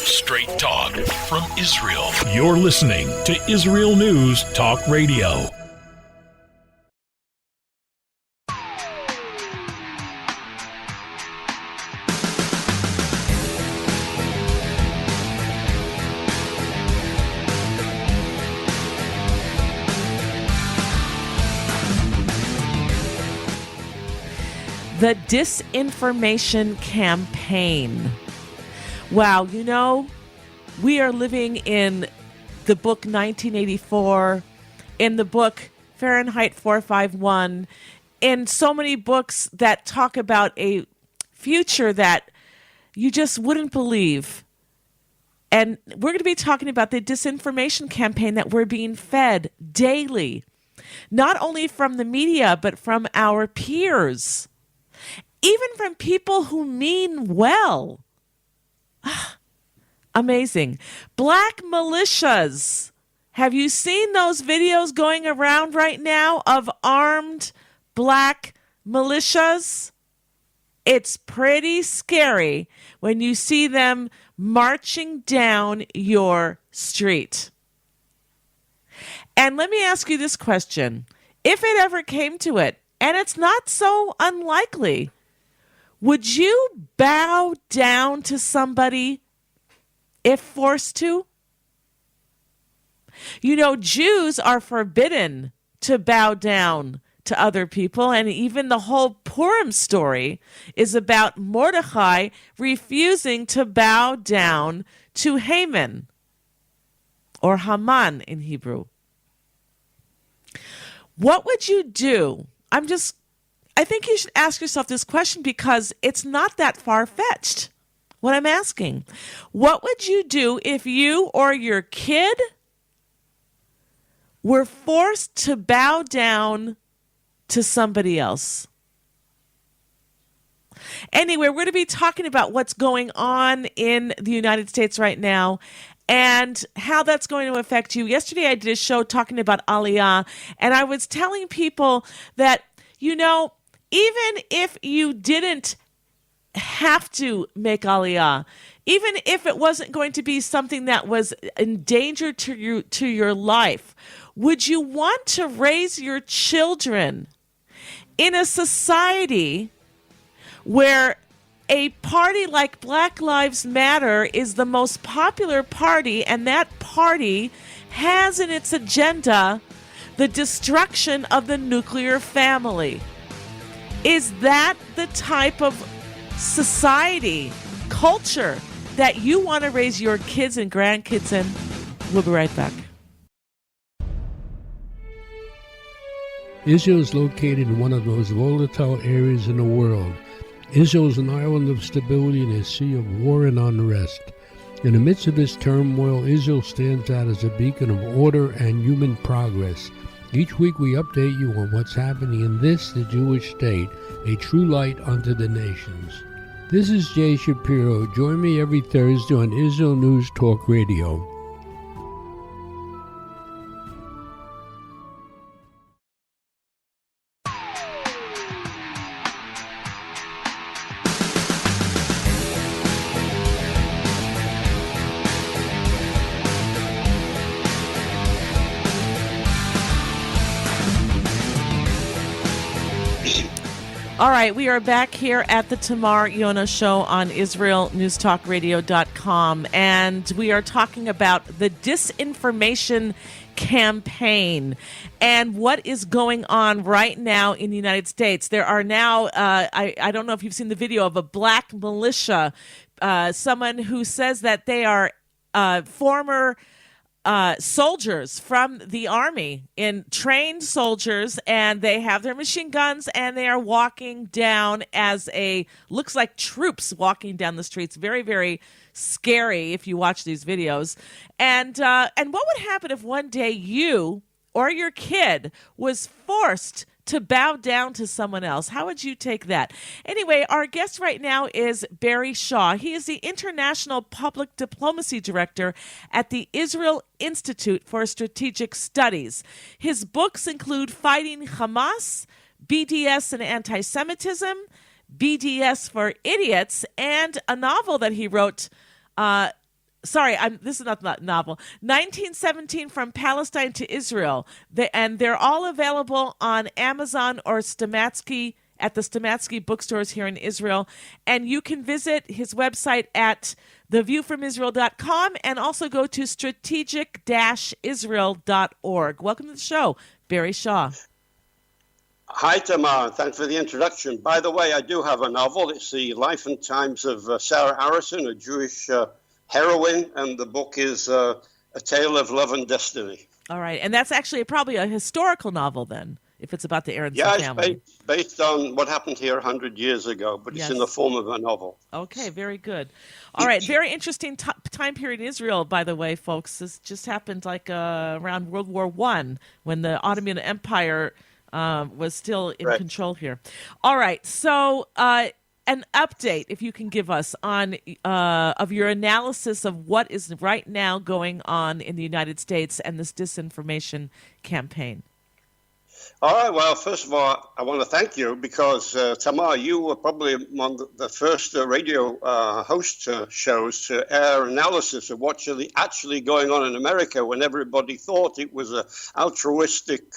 Straight talk from Israel. You're listening to Israel News Talk Radio. The Disinformation Campaign. Wow, you know, we are living in the book 1984, in the book Fahrenheit 451, in so many books that talk about a future that you just wouldn't believe. And we're going to be talking about the disinformation campaign that we're being fed daily, not only from the media, but from our peers, even from people who mean well. Amazing. Black militias. Have you seen those videos going around right now of armed black militias? It's pretty scary when you see them marching down your street. And let me ask you this question. If it ever came to it, and it's not so unlikely, would you bow down to somebody if forced to? You know, Jews are forbidden to bow down to other people, and even the whole Purim story is about Mordechai refusing to bow down to Haman, or Haman in Hebrew. What would you do? I think you should ask yourself this question because it's not that far-fetched, what I'm asking. What would you do if you or your kid were forced to bow down to somebody else? Anyway, we're going to be talking about what's going on in the United States right now and how that's going to affect you. Yesterday I did a show talking about Aliyah, and I was telling people that, you know, even if you didn't have to make Aliyah, even if it wasn't going to be something that was in danger to your life, would you want to raise your children in a society where a party like Black Lives Matter is the most popular party, and that party has in its agenda the destruction of the nuclear family? Is that the type of society, culture that you want to raise your kids and grandkids in? We'll be right back. Israel is located in one of the most volatile areas in the world. Israel is an island of stability in a sea of war and unrest. In the midst of this turmoil, Israel stands out as a beacon of order and human progress. Each week we update you on what's happening in this, the Jewish state, a true light unto the nations. This is Jay Shapiro. Join me every Thursday on Israel News Talk Radio. All right, we are back here at the Tamar Yonah Show on IsraelNewsTalkRadio.com, and we are talking about the disinformation campaign and what is going on right now in the United States. There are now, I don't know if you've seen the video of a black militia, someone who says that they are former soldiers from the army, trained soldiers, and they have their machine guns, and they are walking down as looks like troops walking down the streets. Very, very scary if you watch these videos. And what would happen if one day you or your kid was forced to bow down to someone else? How would you take that? Anyway, our guest right now is Barry Shaw. He is the International Public Diplomacy Director at the Israel Institute for Strategic Studies. His books include Fighting Hamas, BDS and Anti-Semitism, BDS for Idiots, and a novel that he wrote This is not the novel. 1917 From Palestine to Israel. And they're all available on Amazon or Stamatsky at the Stamatsky bookstores here in Israel. And you can visit his website at theviewfromisrael.com and also go to strategic-israel.org. Welcome to the show, Barry Shaw. Hi, Tamar. Thanks for the introduction. By the way, I do have a novel. It's the Life and Times of Sarah Harrison, a Jewish heroine, and the book is A Tale of Love and Destiny. All right. And that's actually probably a historical novel then, if it's about the Aronson family. Yeah, it's based on what happened here 100 years ago, but it's in the form of a novel. Okay, very good. All right, very interesting time period in Israel, by the way, folks. This just happened around World War I, when the Ottoman Empire was still in control here. All right, so an update, if you can give us, on of your analysis of what is right now going on in the United States and this disinformation campaign. All right. Well, first of all, I want to thank you because, Tamar, you were probably one of the first radio host shows to air analysis of what's actually going on in America when everybody thought it was an altruistic,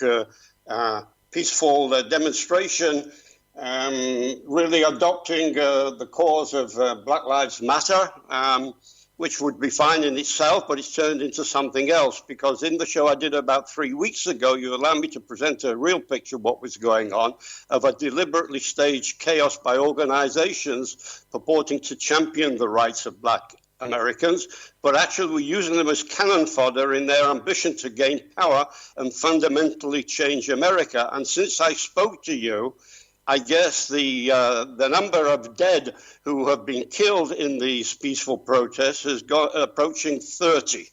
peaceful demonstration, really adopting the cause of Black Lives Matter, which would be fine in itself, but it's turned into something else. Because in the show I did about 3 weeks ago, you allowed me to present a real picture of what was going on, of a deliberately staged chaos by organizations purporting to champion the rights of Black Americans, but actually were using them as cannon fodder in their ambition to gain power and fundamentally change America. And since I spoke to you, I guess the number of dead who have been killed in these peaceful protests has got approaching 30.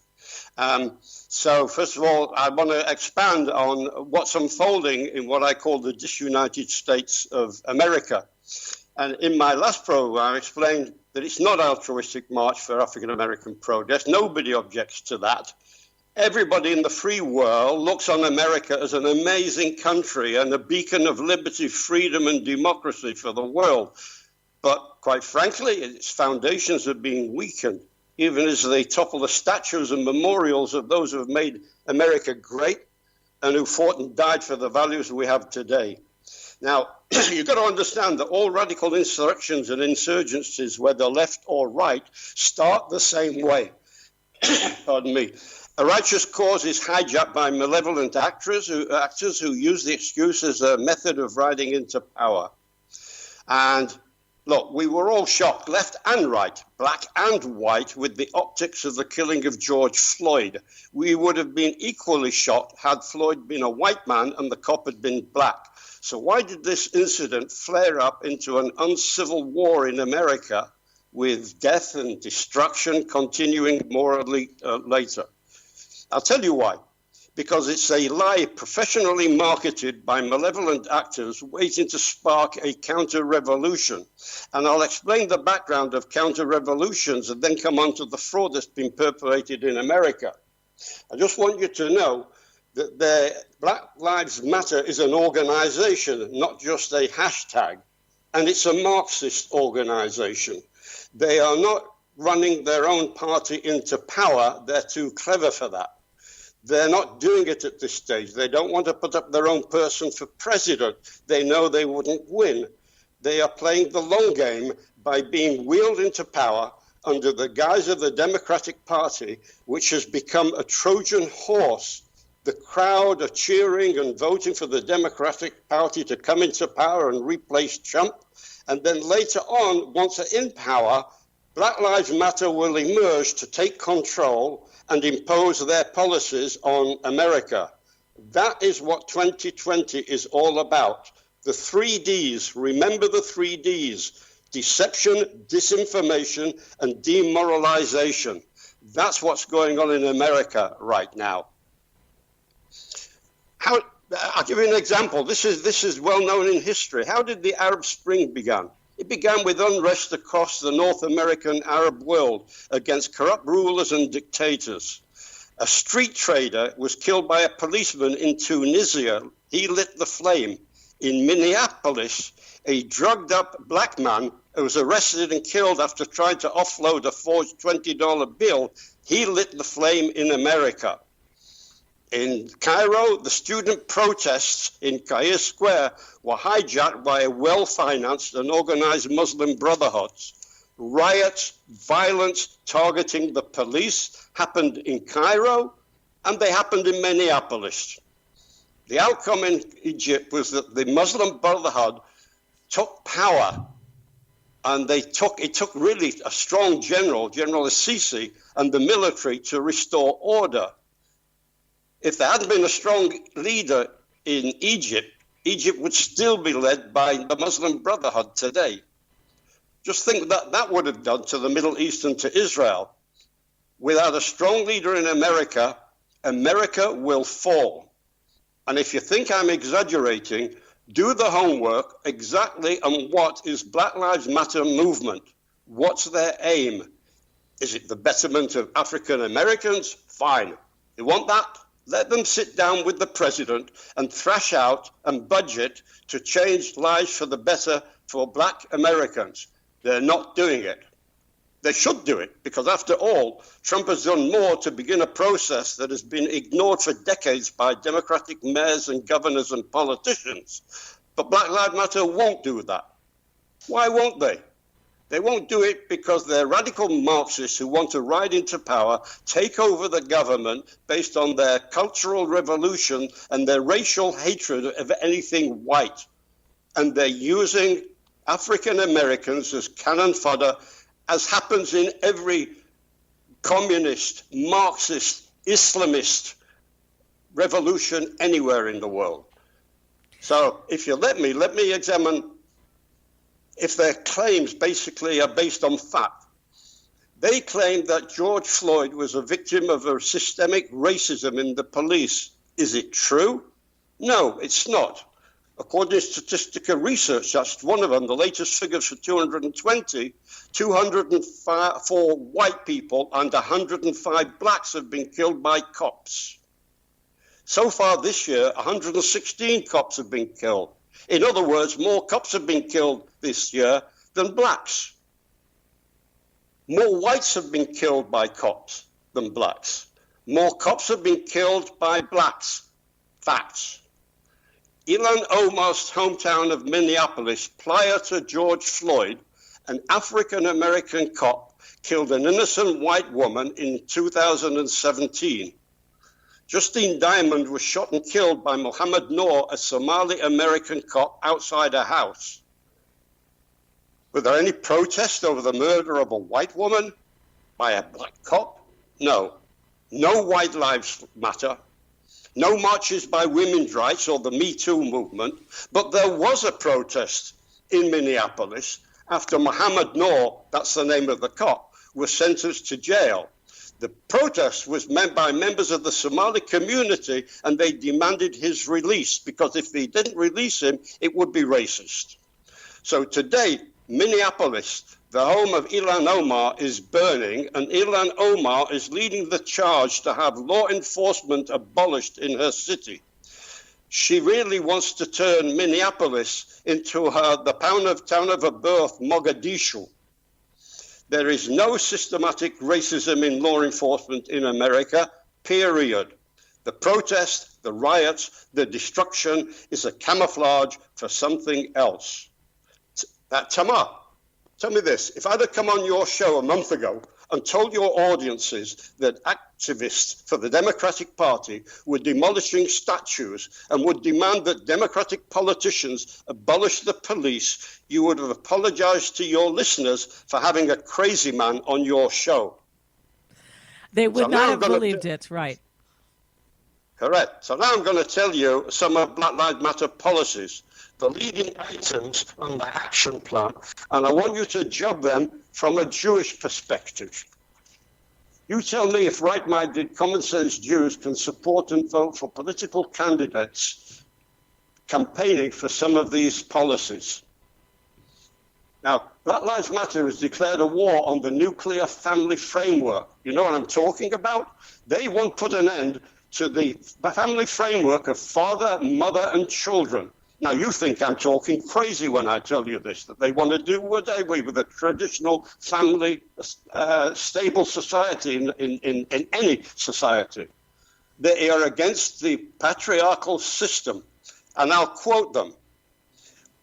So first of all, I want to expand on what's unfolding in what I call the disunited states of America. And in my last program, I explained that it's not altruistic march for African American protest. Nobody objects to that. Everybody in the free world looks on America as an amazing country and a beacon of liberty, freedom, and democracy for the world. But quite frankly, its foundations are being weakened, even as they topple the statues and memorials of those who have made America great and who fought and died for the values we have today. Now, you've got to understand that all radical insurrections and insurgencies, whether left or right, start the same way. Pardon me. A righteous cause is hijacked by malevolent actors who use the excuse as a method of riding into power. And look, we were all shocked, left and right, black and white, with the optics of the killing of George Floyd. We would have been equally shocked had Floyd been a white man and the cop had been black. So why did this incident flare up into an uncivil war in America, with death and destruction continuing more later? I'll tell you why. Because it's a lie professionally marketed by malevolent actors waiting to spark a counter-revolution. And I'll explain the background of counter-revolutions and then come on to the fraud that's been perpetrated in America. I just want you to know that the Black Lives Matter is an organization, not just a hashtag. And it's a Marxist organization. They are not running their own party into power. They're too clever for that. They're not doing it at this stage. They don't want to put up their own person for president. They know they wouldn't win. They are playing the long game by being wheeled into power under the guise of the Democratic Party, which has become a Trojan horse. The crowd are cheering and voting for the Democratic Party to come into power and replace Trump. And then later on, once they're in power, Black Lives Matter will emerge to take control and impose their policies on America. That is what 2020 is all about. The 3 Ds, remember the 3 Ds: deception, disinformation, and demoralization. That's what's going on in America right now. I'll give you an example. This is well known in history. How did the Arab Spring begin? It began with unrest across the North American Arab world against corrupt rulers and dictators. A street trader was killed by a policeman in Tunisia. He lit the flame. In Minneapolis, a drugged-up black man who was arrested and killed after trying to offload a forged $20 bill, he lit the flame in America. In Cairo, the student protests in Tahrir Square were hijacked by a well-financed and organized Muslim brotherhoods. Riots, violence targeting the police happened in Cairo, and they happened in Minneapolis. The outcome in Egypt was that the Muslim Brotherhood took power, and it took really a strong General Sisi, and the military to restore order. If there hadn't been a strong leader in Egypt, Egypt would still be led by the Muslim Brotherhood today. Just think that that would have done to the Middle East and to Israel. Without a strong leader in America, America will fall. And if you think I'm exaggerating, do the homework exactly on what is Black Lives Matter movement. What's their aim? Is it the betterment of African Americans? Fine. You want that? Let them sit down with the president and thrash out and budget to change lives for the better for Black Americans. They're not doing it. They should do it, because after all, Trump has done more to begin a process that has been ignored for decades by Democratic mayors and governors and politicians. But Black Lives Matter won't do that. Why won't they? They won't do it because they're radical Marxists who want to ride into power, take over the government based on their cultural revolution and their racial hatred of anything white. And they're using African Americans as cannon fodder, as happens in every communist, Marxist, Islamist revolution anywhere in the world. So if you let me examine if their claims basically are based on fact. They claim that George Floyd was a victim of a systemic racism in the police. Is it true? No, it's not. According to statistical research, that's one of them, the latest figures for 220, 204 white people and 105 blacks have been killed by cops. So far this year, 116 cops have been killed. In other words, more cops have been killed this year than blacks. More whites have been killed by cops than blacks. More cops have been killed by blacks. Facts. Ilhan Omar's hometown of Minneapolis, prior to George Floyd, an African-American cop killed an innocent white woman in 2017. Justine Diamond was shot and killed by Mohammed Noor, a Somali-American cop, outside a house. Were there any protest over the murder of a white woman by a black cop? No. No white lives matter. No marches by women's rights or the Me Too movement. But there was a protest in Minneapolis after Mohammed Noor, that's the name of the cop, was sentenced to jail. The protest was made by members of the Somali community, and they demanded his release, because if they didn't release him, it would be racist. So today, Minneapolis, the home of Ilhan Omar, is burning, and Ilhan Omar is leading the charge to have law enforcement abolished in her city. She really wants to turn Minneapolis into the town of her birth, Mogadishu. There is no systematic racism in law enforcement in America, period. The protest, the riots, the destruction is a camouflage for something else. Tamar, tell me this. If I'd have come on your show a month ago and told your audiences that activists for the Democratic Party were demolishing statues and would demand that Democratic politicians abolish the police, you would have apologized to your listeners for having a crazy man on your show. They would not have believed it, right? Correct. So now I'm going to tell you some of Black Lives Matter policies, the leading items on the action plan, and I want you to judge them from a Jewish perspective. You tell me if right-minded, common-sense Jews can support and vote for political candidates campaigning for some of these policies. Now, Black Lives Matter has declared a war on the nuclear family framework. You know what I'm talking about? They won't put an end to the family framework of father, mother, and children. Now, you think I'm talking crazy when I tell you this, that they want to do away with a traditional family, stable society in any society. They are against the patriarchal system. And I'll quote them.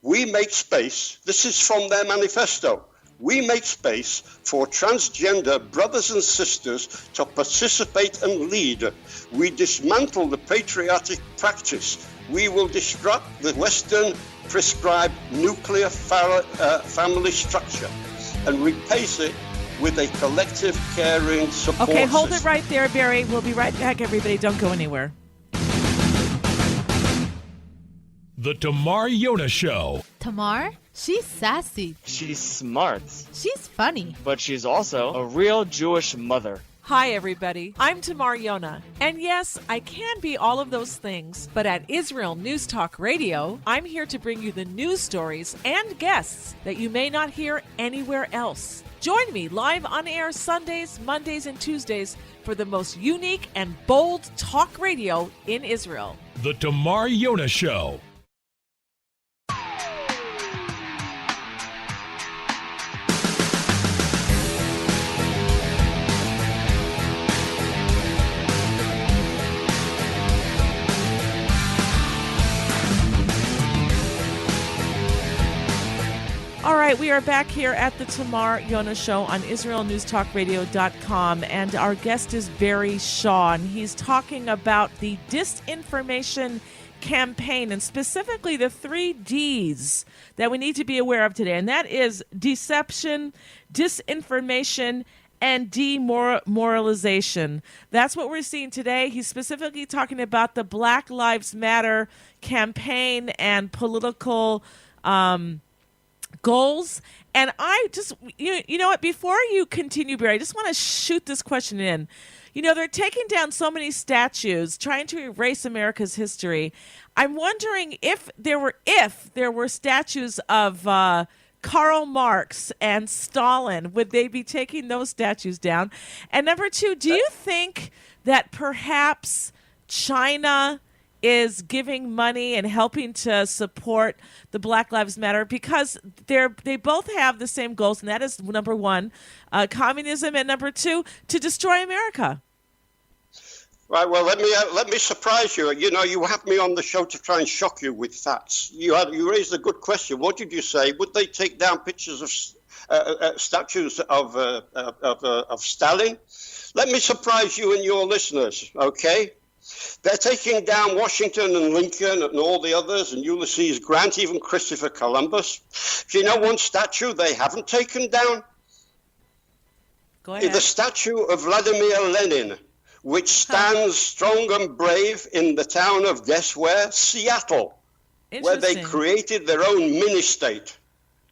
We make space, this is from their manifesto, we make space for transgender brothers and sisters to participate and lead. We dismantle the patriarchic practice. We will disrupt the Western prescribed nuclear family structure and replace it with a collective caring support Okay, hold system. it right there, Barry. We'll be right back, everybody. Don't go anywhere. The Tamar Yonah Show. Tamar? She's sassy. She's smart, She's funny. but she's also a real Jewish mother. Hi, everybody. I'm Tamar Yonah. And yes, I can be all of those things, but at Israel News Talk Radio, I'm here to bring you the news stories and guests that you may not hear anywhere else. Join me live on air Sundays, Mondays, and Tuesdays for the most unique and bold talk radio in Israel. The Tamar Yonah Show. All right, we are back here at the Tamar Yonah Show on IsraelNewsTalkRadio.com, and our guest is Barry Shaw, and he's talking about the disinformation campaign, and specifically the 3 Ds that we need to be aware of today, and that is deception, disinformation, and demoralization. That's what we're seeing today. He's specifically talking about the Black Lives Matter campaign and political goals. And I just, you know what, before you continue, Barry, I just want to shoot this question in. You know, they're taking down so many statues, trying to erase America's history. I'm wondering if there were statues of Karl Marx and Stalin, would they be taking those statues down? And number 2, do you think that perhaps China is giving money and helping to support the Black Lives Matter because they both have the same goals, and that is, number 1, communism, and number 2, to destroy America? Right. Well, let me surprise you. You know, you have me on the show to try and shock you with facts. You raised a good question. What did you say? Would they take down pictures of statues of Stalin? Let me surprise you and your listeners. Okay. They're taking down Washington and Lincoln and all the others, and Ulysses Grant, even Christopher Columbus. Do you know one statue they haven't taken down? Go ahead. The statue of Vladimir Lenin, which stands strong and brave in the town of, guess where? Seattle, where they created their own mini-state.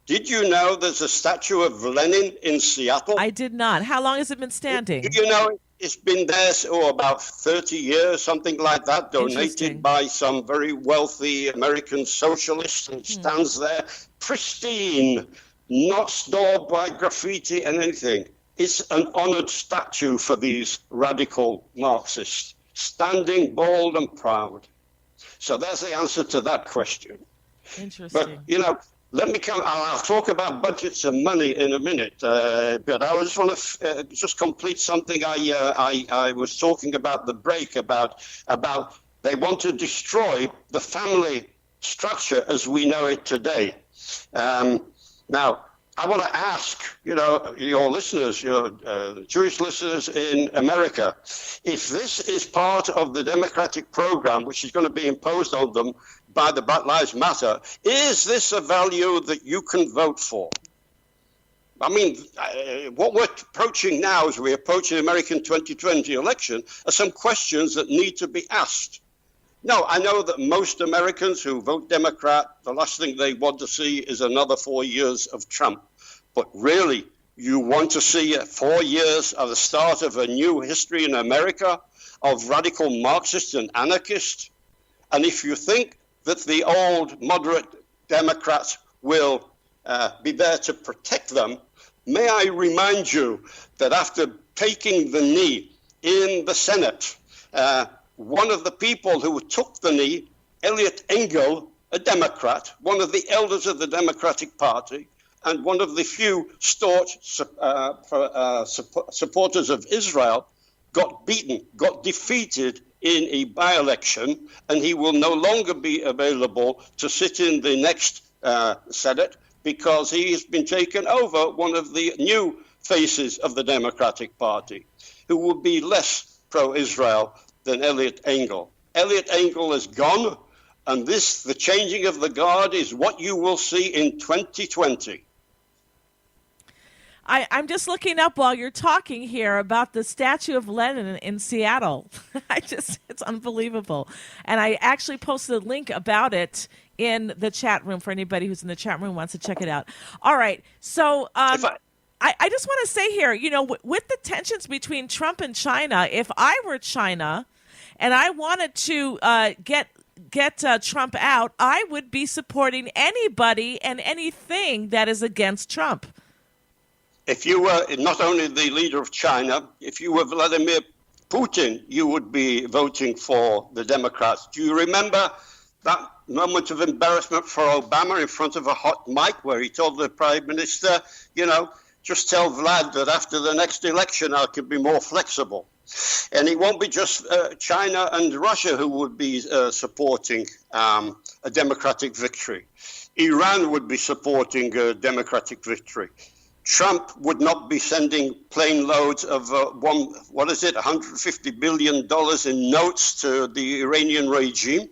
Did you know there's a statue of Lenin in Seattle? I did not. How long has it been standing? You know, it's been there about 30 years, something like that, donated by some very wealthy American socialists, and stands there pristine, not stored by graffiti and anything. It's an honored statue for these radical Marxists, standing bold and proud. So there's the answer to that question. Interesting. But, you know, let me come. I'll talk about budgets and money in a minute. But I just want to just complete something I was talking about the break about they want to destroy the family structure as we know it today. Now, I want to ask, you know, your listeners, your Jewish listeners in America, if this is part of the democratic program which is going to be imposed on them by the Black Lives Matter, is this a value that you can vote for? I mean, what we're approaching now as we approach the American 2020 election are some questions that need to be asked. No, I know that most Americans who vote Democrat, the last thing they want to see is another 4 years of Trump. But really, you want to see 4 years of the start of a new history in America of radical Marxists and anarchists? And if you think that the old moderate Democrats will be there to protect them, may I remind you that after taking the knee in the Senate, one of the people who took the knee, Elliot Engel, a Democrat, one of the elders of the Democratic Party, and one of the few staunch supporters of Israel, got beaten, got defeated in a by-election, and he will no longer be available to sit in the next Senate because he has been taken over one of the new faces of the Democratic Party, who will be less pro-Israel than Eliot Engel. Eliot Engel is gone, and the changing of the guard is what you will see in 2020. I'm just looking up while you're talking here about the statue of Lenin in Seattle. It's unbelievable. And I actually posted a link about it in the chat room for anybody who's in the chat room who wants to check it out. All right. So I just want to say here, with the tensions between Trump and China, if I were China and I wanted to get Trump out, I would be supporting anybody and anything that is against Trump. If you were not only the leader of China, if you were Vladimir Putin, you would be voting for the Democrats. Do you remember that moment of embarrassment for Obama in front of a hot mic where he told the Prime Minister, just tell Vlad that after the next election I could be more flexible. And it won't be just China and Russia who would be supporting a democratic victory. Iran would be supporting a democratic victory. Trump would not be sending plane loads of $150 billion in notes to the Iranian regime.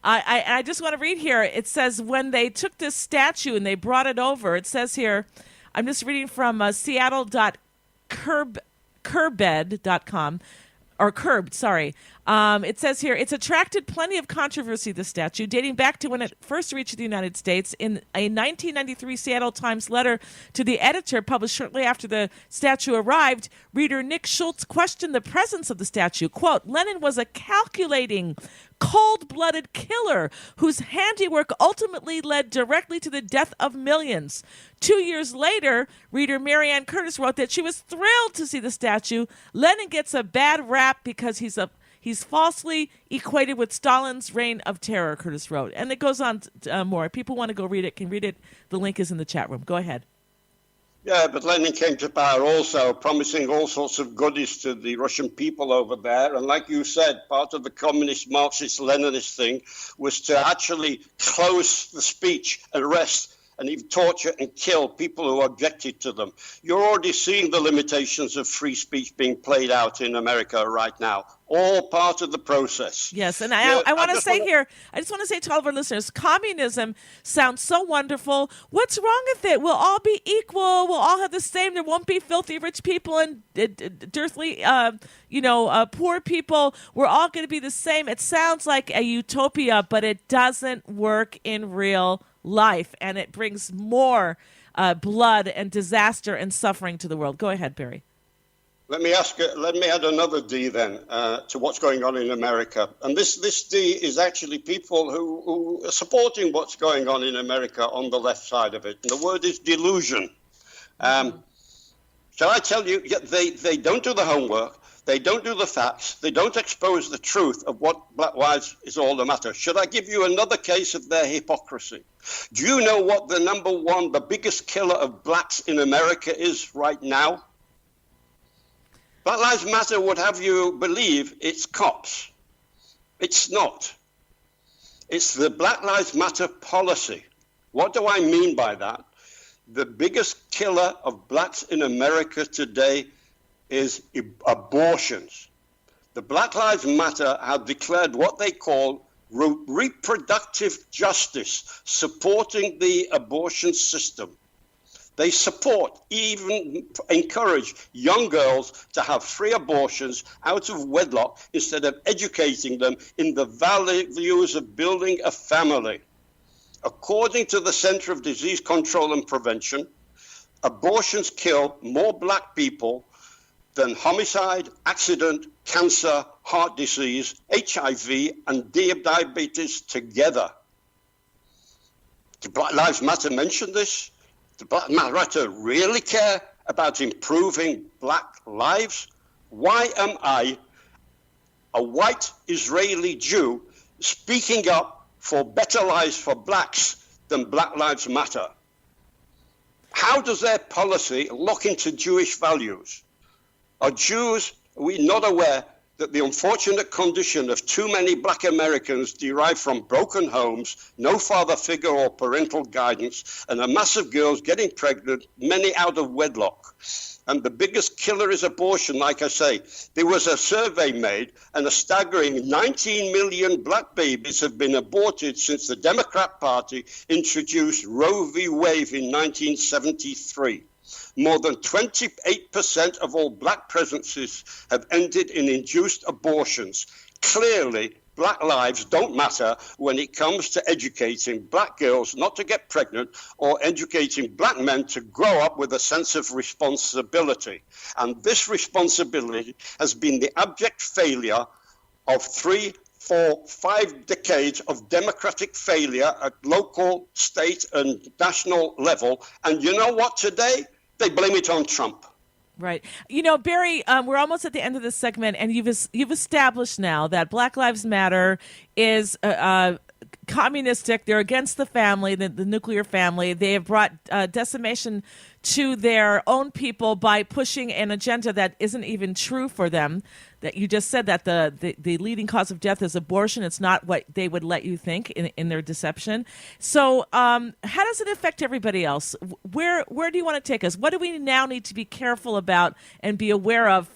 I just want to read here. It says when they took this statue and they brought it over, it says here, I'm just reading from seattle.curbed.com. Or Curbed, sorry. It says here, it's attracted plenty of controversy, the statue, dating back to when it first reached the United States. In a 1993 Seattle Times letter to the editor published shortly after the statue arrived, reader Nick Schultz questioned the presence of the statue. Quote, Lenin was a calculating, cold-blooded killer whose handiwork ultimately led directly to the death of millions. 2 years later, reader Marianne Curtis wrote that she was thrilled to see the statue. Lenin gets a bad rap because he's falsely equated with Stalin's reign of terror, Curtis wrote. And it goes on more. If people want to go read it, can read it. The link is in the chat room. Go ahead. Yeah, but Lenin came to power also promising all sorts of goodies to the Russian people over there. And like you said, part of the communist, Marxist, Leninist thing was to actually close the speech, arrest, and even torture and kill people who objected to them. You're already seeing the limitations of free speech being played out in America right now. All part of the process. Yes, and I want to say here, I just want to say to all of our listeners, communism sounds so wonderful. What's wrong with it? We'll all be equal. We'll all have the same. There won't be filthy rich people and dirtily, poor people. We're all going to be the same. It sounds like a utopia, but it doesn't work in real life, and it brings more blood and disaster and suffering to the world. Go ahead, Barry. Let me add another D then to what's going on in America. And this D is actually people who are supporting what's going on in America on the left side of it. And the word is delusion. Shall I tell you, they don't do the homework. They don't do the facts. They don't expose the truth of what Black lives is all the matter. Should I give you another case of their hypocrisy? Do you know what the biggest killer of blacks in America is right now? Black Lives Matter would have you believe it's cops. It's not. It's the Black Lives Matter policy. What do I mean by that? The biggest killer of blacks in America today is abortions. The Black Lives Matter have declared what they call reproductive justice, supporting the abortion system. They support, even encourage young girls to have free abortions out of wedlock instead of educating them in the values of building a family. According to the Center of Disease Control and Prevention, abortions kill more black people than homicide, accident, cancer, heart disease, HIV, and diabetes together. Do Black Lives Matter mention this? Does Black Lives Matter really care about improving black lives? Why am I, a white Israeli Jew, speaking up for better lives for blacks than Black Lives Matter? How does their policy look into Jewish values? Are we not aware that the unfortunate condition of too many black Americans derived from broken homes, no father figure or parental guidance, and a mass of girls getting pregnant, many out of wedlock? And the biggest killer is abortion, like I say. There was a survey made, and a staggering 19 million black babies have been aborted since the Democrat Party introduced Roe v. Wade in 1973. More than 28% of all black pregnancies have ended in induced abortions. Clearly, black lives don't matter when it comes to educating black girls not to get pregnant or educating black men to grow up with a sense of responsibility. And this responsibility has been the abject failure of 3, 4, 5 decades of democratic failure at local, state, and national level. And you know what today? They blame it on Trump. Right. Barry, we're almost at the end of this segment, and you've established now that Black Lives Matter is communistic. They're against the family, the nuclear family. They have brought decimation to their own people by pushing an agenda that isn't even true for them. That you just said that the leading cause of death is abortion. It's not what they would let you think in their deception. So how does it affect everybody else? Where do you want to take us? What do we now need to be careful about and be aware of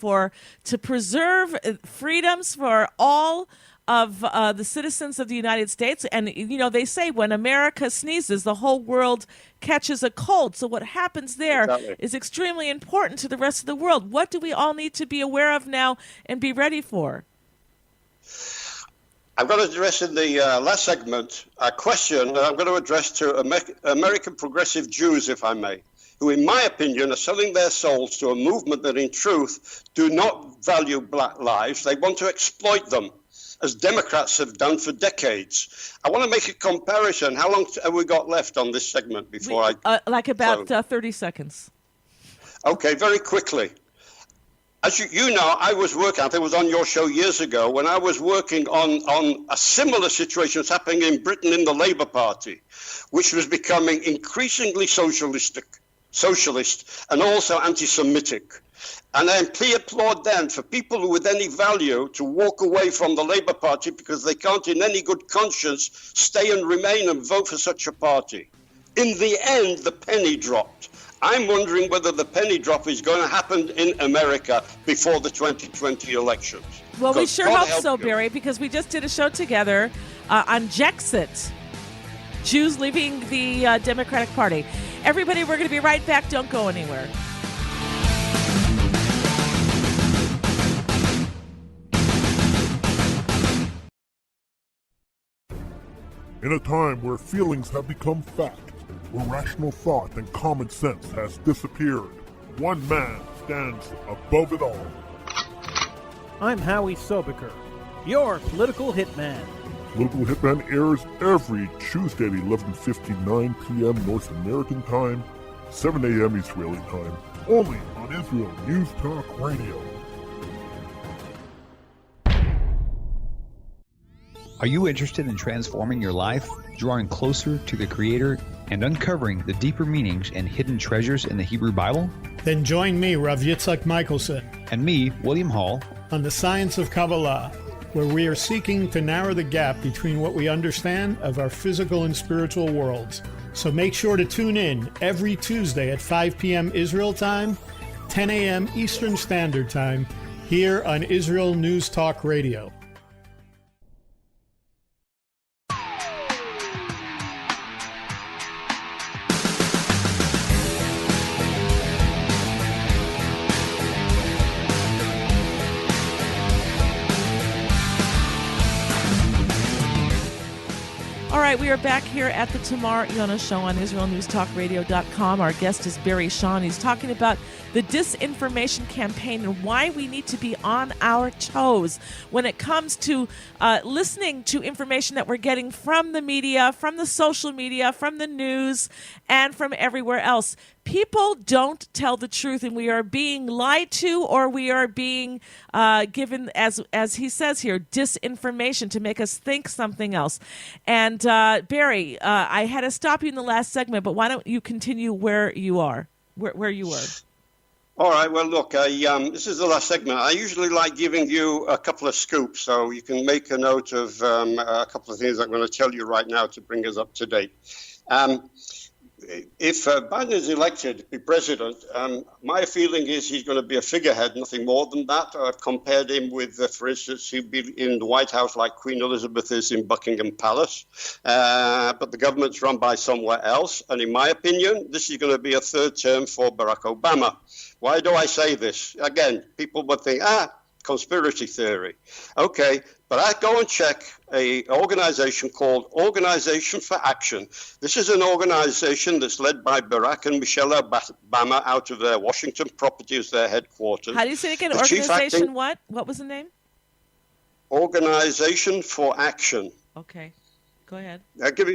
to preserve freedoms for all of the citizens of the United States? And, they say when America sneezes, the whole world catches a cold. So what happens there is extremely important to the rest of the world. What do we all need to be aware of now and be ready for? I'm going to address in the last segment a question that I'm going to address to American progressive Jews, if I may, who, in my opinion, are selling their souls to a movement that, in truth, do not value black lives. They want to exploit them, as Democrats have done for decades. I want to make a comparison. How long have we got left on this segment before like about 30 seconds. Okay, very quickly. As you know, I was working, I think it was on your show years ago, when I was working on a similar situation that's happening in Britain in the Labour Party, which was becoming increasingly socialist and also anti-Semitic. And I applaud then for people with any value to walk away from the Labour Party because they can't in any good conscience stay and remain and vote for such a party. In the end, the penny dropped. I'm wondering whether the penny drop is going to happen in America before the 2020 elections. Well, we sure hope so, Barry, because we just did a show together on Jexit, Jews leaving the Democratic Party. Everybody, we're going to be right back. Don't go anywhere. In a time where feelings have become fact, where rational thought and common sense has disappeared, one man stands above it all. I'm Howie Sobiker, your political hitman. Political Hitman airs every Tuesday at 11:59 p.m. North American time, 7 a.m. Israeli time, only on Israel News Talk Radio. Are you interested in transforming your life, drawing closer to the Creator, and uncovering the deeper meanings and hidden treasures in the Hebrew Bible? Then join me, Rav Yitzhak Michelson, and me, William Hall, on the Science of Kabbalah, where we are seeking to narrow the gap between what we understand of our physical and spiritual worlds. So make sure to tune in every Tuesday at 5 p.m. Israel time, 10 a.m. Eastern Standard Time, here on Israel News Talk Radio. All right, we are back here at the Tamar Yonah Show on IsraelNewsTalkRadio.com. Our guest is Barry Shawn. He's talking about the disinformation campaign and why we need to be on our toes when it comes to listening to information that we're getting from the media, from the social media, from the news, and from everywhere else. People don't tell the truth, and we are being lied to, or we are being given, as he says here, disinformation to make us think something else. And Barry, I had to stop you in the last segment, but why don't you continue where you are, where you were? All right. Well, look, this is the last segment. I usually like giving you a couple of scoops, so you can make a note of a couple of things I'm going to tell you right now to bring us up to date. If Biden is elected to be president, my feeling is he's going to be a figurehead, nothing more than that. I've compared him with, for instance, he'd be in the White House like Queen Elizabeth is in Buckingham Palace, but the government's run by somewhere else. And in my opinion, this is going to be a third term for Barack Obama. Why do I say this? Again, people would think, conspiracy theory. Okay, but I go and check an organization called Organization for Action. This is an organization that's led by Barack and Michelle Obama out of their Washington property as their headquarters. How do you say it again? Organization what? What was the name? Organization for Action. Okay, go ahead. I'll give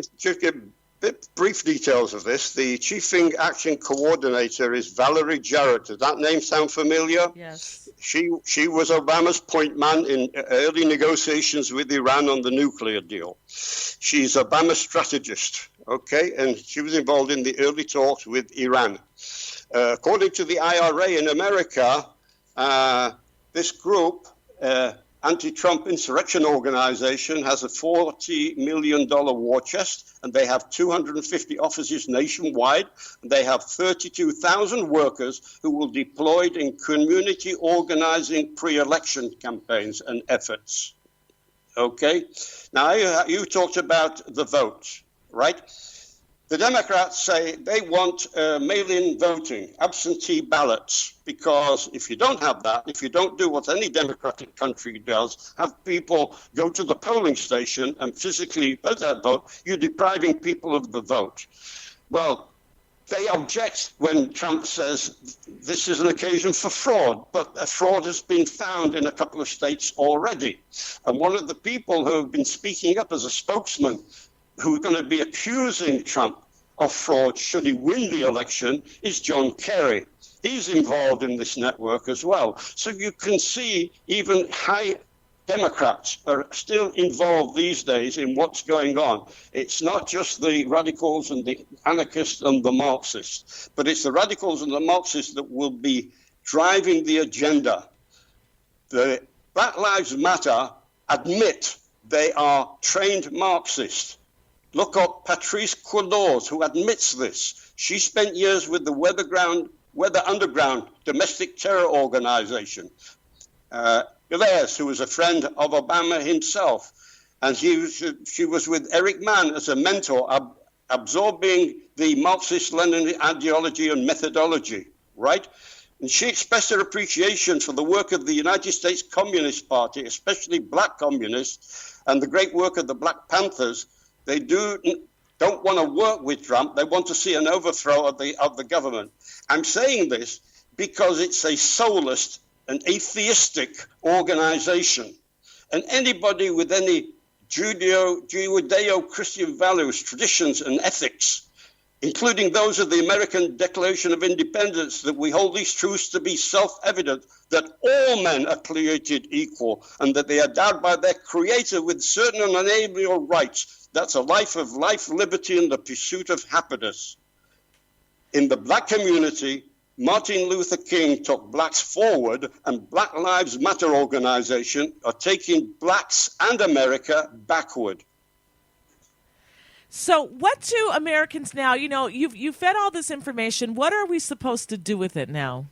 brief details of this. The Chief Action Coordinator is Valerie Jarrett. Does that name sound familiar? Yes. She was Obama's point man in early negotiations with Iran on the nuclear deal. She's Obama's strategist, okay? And she was involved in the early talks with Iran. According to the IRA in America, this group, Anti-Trump Insurrection Organization, has a $40 million war chest, and they have 250 offices nationwide, and they have 32,000 workers who will be deployed in community organizing pre-election campaigns and efforts. Okay? Now, you talked about the vote, right? The Democrats say they want mail-in voting, absentee ballots, because if you don't have that, if you don't do what any democratic country does, have people go to the polling station and physically vote, you're depriving people of the vote. Well, they object when Trump says this is an occasion for fraud, but a fraud has been found in a couple of states already. And one of the people who have been speaking up as a spokesman who are going to be accusing Trump of fraud should he win the election is John Kerry. He's involved in this network as well. So you can see even high Democrats are still involved these days in what's going on. It's not just the radicals and the anarchists and the Marxists, but it's the radicals and the Marxists that will be driving the agenda. The Black Lives Matter admit they are trained Marxists. Look up Patrice Quilloz, who admits this. She spent years with the Weather Underground domestic terror organization. Gilles, who was a friend of Obama himself. And she was with Eric Mann as a mentor, absorbing the Marxist-Leninist ideology and methodology, right? And she expressed her appreciation for the work of the United States Communist Party, especially black communists, and the great work of the Black Panthers. They don't want to work with Trump. They want to see an overthrow of the government. I'm saying this because it's a soulless and atheistic organization. And anybody with any Judeo-Christian values, traditions, and ethics, including those of the American Declaration of Independence, that we hold these truths to be self-evident, that all men are created equal and that they are endowed by their Creator with certain unalienable rights. That's a life of life, liberty, and the pursuit of happiness. In the black community, Martin Luther King took blacks forward, and Black Lives Matter organization are taking blacks and America backward. So what do Americans now, you've fed all this information. What are we supposed to do with it now?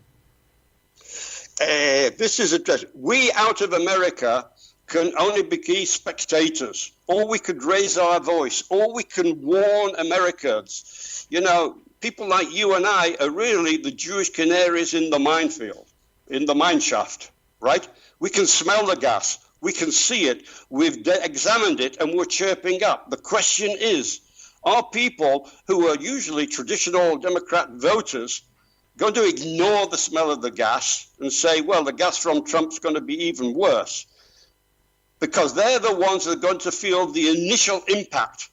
This is interesting. We out of America can only be spectators, or we could raise our voice, or we can warn Americans. People like you and I are really the Jewish canaries in the minefield, in the mine shaft, right? We can smell the gas. We can see it. We've examined it, and we're chirping up. The question is, are people who are usually traditional Democrat voters going to ignore the smell of the gas and say, well, the gas from Trump's going to be even worse, because they're the ones that are going to feel the initial impact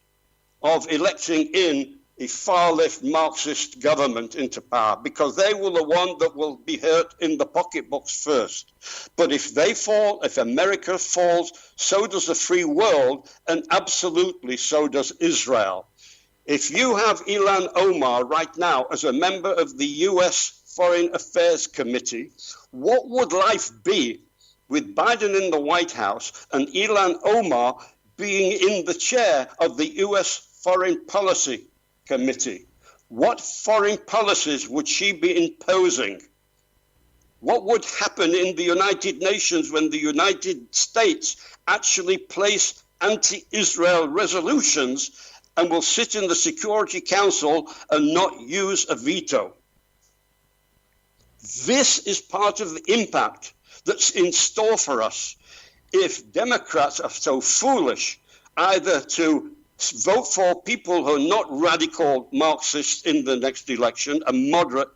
of electing in a far-left Marxist government into power, because they will the one that will be hurt in the pocketbooks first. But if they fall, if America falls, so does the free world, and absolutely so does Israel. If you have Ilhan Omar right now as a member of the U.S. Foreign Affairs Committee, what would life be with Biden in the White House and Ilhan Omar being in the chair of the U.S. Foreign Policy Committee? What foreign policies would she be imposing? What would happen in the United Nations when the United States actually place anti-Israel resolutions and will sit in the Security Council and not use a veto? This is part of the impact that's in store for us if Democrats are so foolish either to vote for people who are not radical Marxists in the next election and moderate,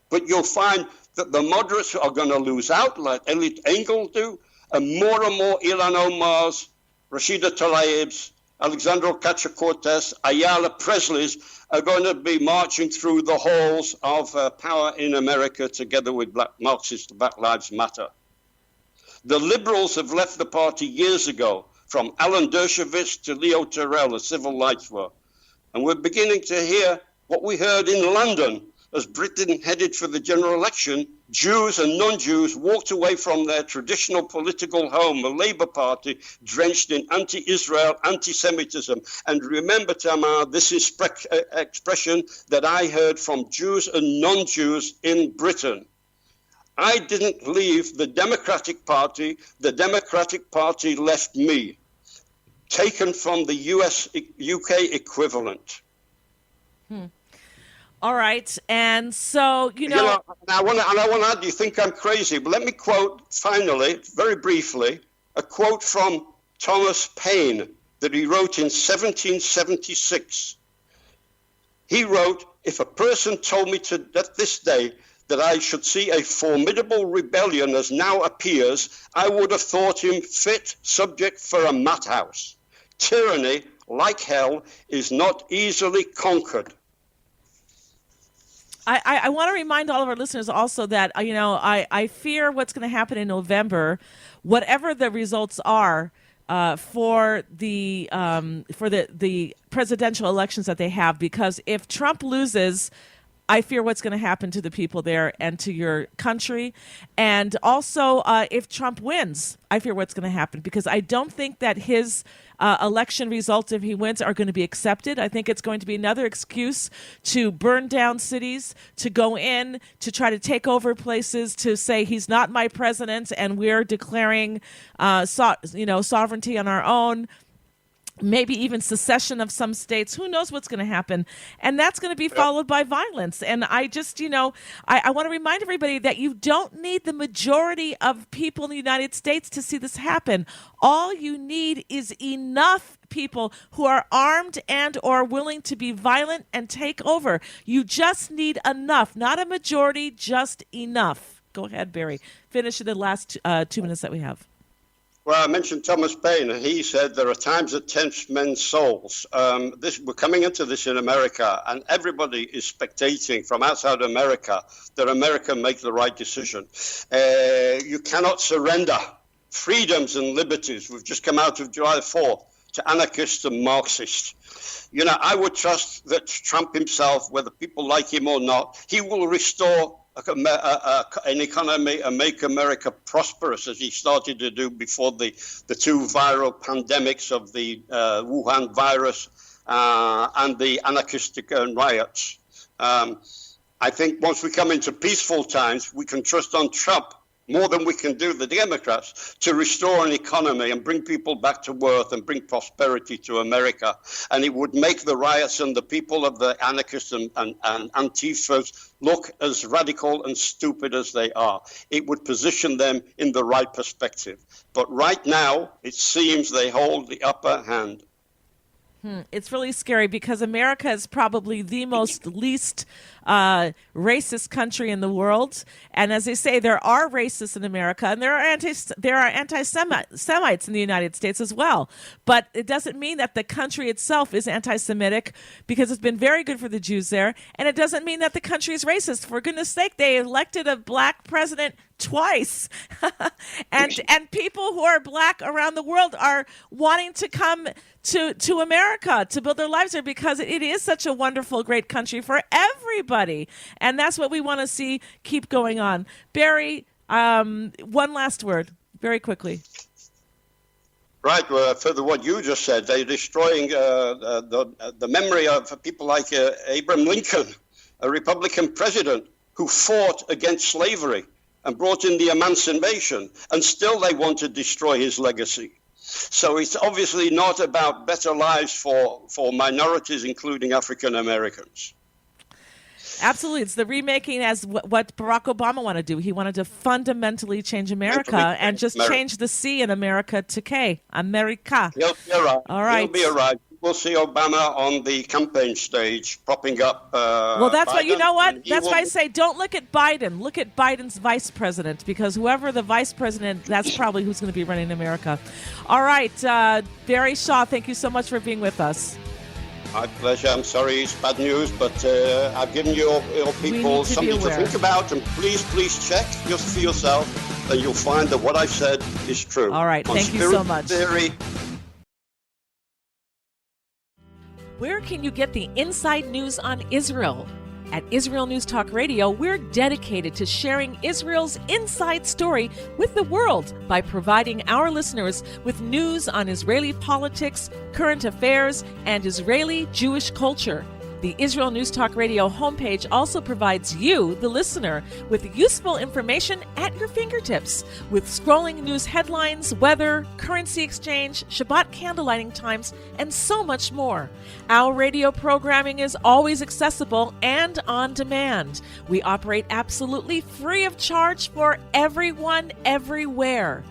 but you'll find that the moderates are going to lose out, like Elliot Engel do, and more Ilhan Omar's, Rashida Tlaib's, Alexandra Ocasio-Cortez, Ayala Presley's are going to be marching through the halls of power in America together with Marxist Black Lives Matter. The liberals have left the party years ago, from Alan Dershowitz to Leo Terrell, a civil rights war. And we're beginning to hear what we heard in London as Britain headed for the general election. Jews and non-Jews walked away from their traditional political home, a Labour Party drenched in anti-Israel, anti-Semitism. And remember, Tamar, this is expression that I heard from Jews and non-Jews in Britain. I didn't leave the Democratic Party left me, taken from the UK equivalent. All right, and so, and I want to add, you think I'm crazy, but let me quote, finally, very briefly, a quote from Thomas Paine that he wrote in 1776. He wrote, "If a person told me at this day that I should see a formidable rebellion as now appears, I would have thought him fit subject for a madhouse. Tyranny, like hell, is not easily conquered." I want to remind all of our listeners also that, I fear what's going to happen in November, whatever the results are for the presidential elections that they have, because if Trump loses, I fear what's going to happen to the people there and to your country. And also, if Trump wins, I fear what's going to happen, because I don't think that his election results, if he wins, are going to be accepted. I think it's going to be another excuse to burn down cities, to go in, to try to take over places, to say he's not my president and we're declaring sovereignty on our own. Maybe even secession of some states. Who knows what's going to happen? And that's going to be followed by violence. And I just, I want to remind everybody that you don't need the majority of people in the United States to see this happen. All you need is enough people who are armed and or willing to be violent and take over. You just need enough, not a majority, just enough. Go ahead, Barry. Finish in the last 2 minutes that we have. Well, I mentioned Thomas Paine, and he said there are times that tempt men's souls. We're coming into this in America, and everybody is spectating from outside America that America make the right decision. You cannot surrender freedoms and liberties. We've just come out of July 4th to anarchists and Marxists. I would trust that Trump himself, whether people like him or not, he will restore an economy and make America prosperous, as he started to do before the two viral pandemics of the Wuhan virus and the anarchistic riots. I think once we come into peaceful times, we can trust on Trump more than we can do the Democrats to restore an economy and bring people back to work and bring prosperity to America. And it would make the riots and the people of the anarchists and Antifas look as radical and stupid as they are. It would position them in the right perspective. But right now, it seems they hold the upper hand. It's really scary because America is probably the most least racist country in the world. And as they say, there are racists in America, and there are anti-Semites in the United States as well. But it doesn't mean that the country itself is anti-Semitic, because it's been very good for the Jews there. And it doesn't mean that the country is racist. For goodness sake, they elected a black president twice. and people who are black around the world are wanting to come to America to build their lives there, because it is such a wonderful, great country for everybody. And that's what we want to see keep going on. Barry, one last word, very quickly. Right. Further what you just said, they're destroying the memory of people like Abraham Lincoln, a Republican president who fought against slavery and brought in the emancipation, and still they want to destroy his legacy. So it's obviously not about better lives for minorities, including African Americans. Absolutely. It's the remaking as what Barack Obama wanted to do. He wanted to fundamentally change America and just change the C in America to K. America. He'll be arrived. All right. He'll be arrived. We'll see Obama on the campaign stage propping up well, that's Biden, why, you know what? That's why I say don't look at Biden. Look at Biden's vice president, because whoever the vice president, that's probably who's going to be running America. All right. Barry Shaw, thank you so much for being with us. My pleasure. I'm sorry it's bad news, but I've given your people something to think about, and please check just for yourself, and you'll find that what I've said is true. All right. Thank you so much. Where can you get the inside news on Israel? At Israel News Talk Radio, we're dedicated to sharing Israel's inside story with the world by providing our listeners with news on Israeli politics, current affairs, and Israeli Jewish culture. The Israel News Talk Radio homepage also provides you, the listener, with useful information at your fingertips, with scrolling news headlines, weather, currency exchange, Shabbat candlelighting times, and so much more. Our radio programming is always accessible and on demand. We operate absolutely free of charge for everyone, everywhere.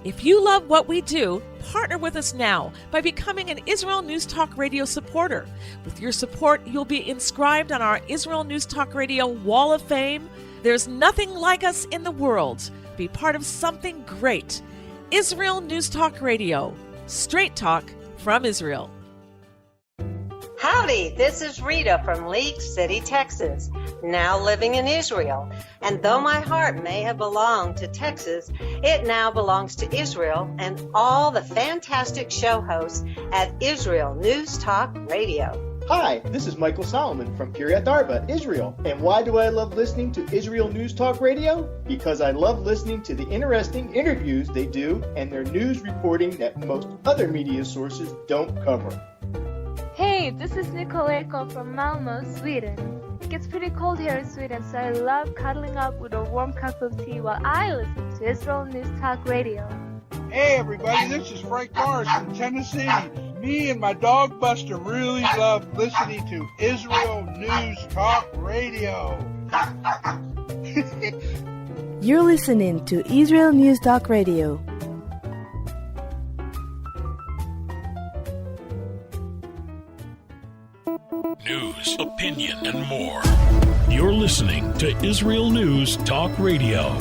If you love what we do, partner with us now by becoming an Israel News Talk Radio supporter. With your support, you'll be inscribed on our Israel News Talk Radio Wall of Fame. There's nothing like us in the world. Be part of something great. Israel News Talk Radio. Straight talk from Israel. Howdy, this is Rita from League City, Texas, now living in Israel. And though my heart may have belonged to Texas, it now belongs to Israel and all the fantastic show hosts at Israel News Talk Radio. Hi, this is Michael Solomon from Kiryat Arba, Israel. And why do I love listening to Israel News Talk Radio? Because I love listening to the interesting interviews they do and their news reporting that most other media sources don't cover. Hey, this is Nicoleko from Malmö, Sweden. It gets pretty cold here in Sweden, so I love cuddling up with a warm cup of tea while I listen to Israel News Talk Radio. Hey everybody, this is Frank Morris from Tennessee. Me and my dog Buster really love listening to Israel News Talk Radio. You're listening to Israel News Talk Radio. News, opinion, and more. You're listening to Israel News Talk Radio.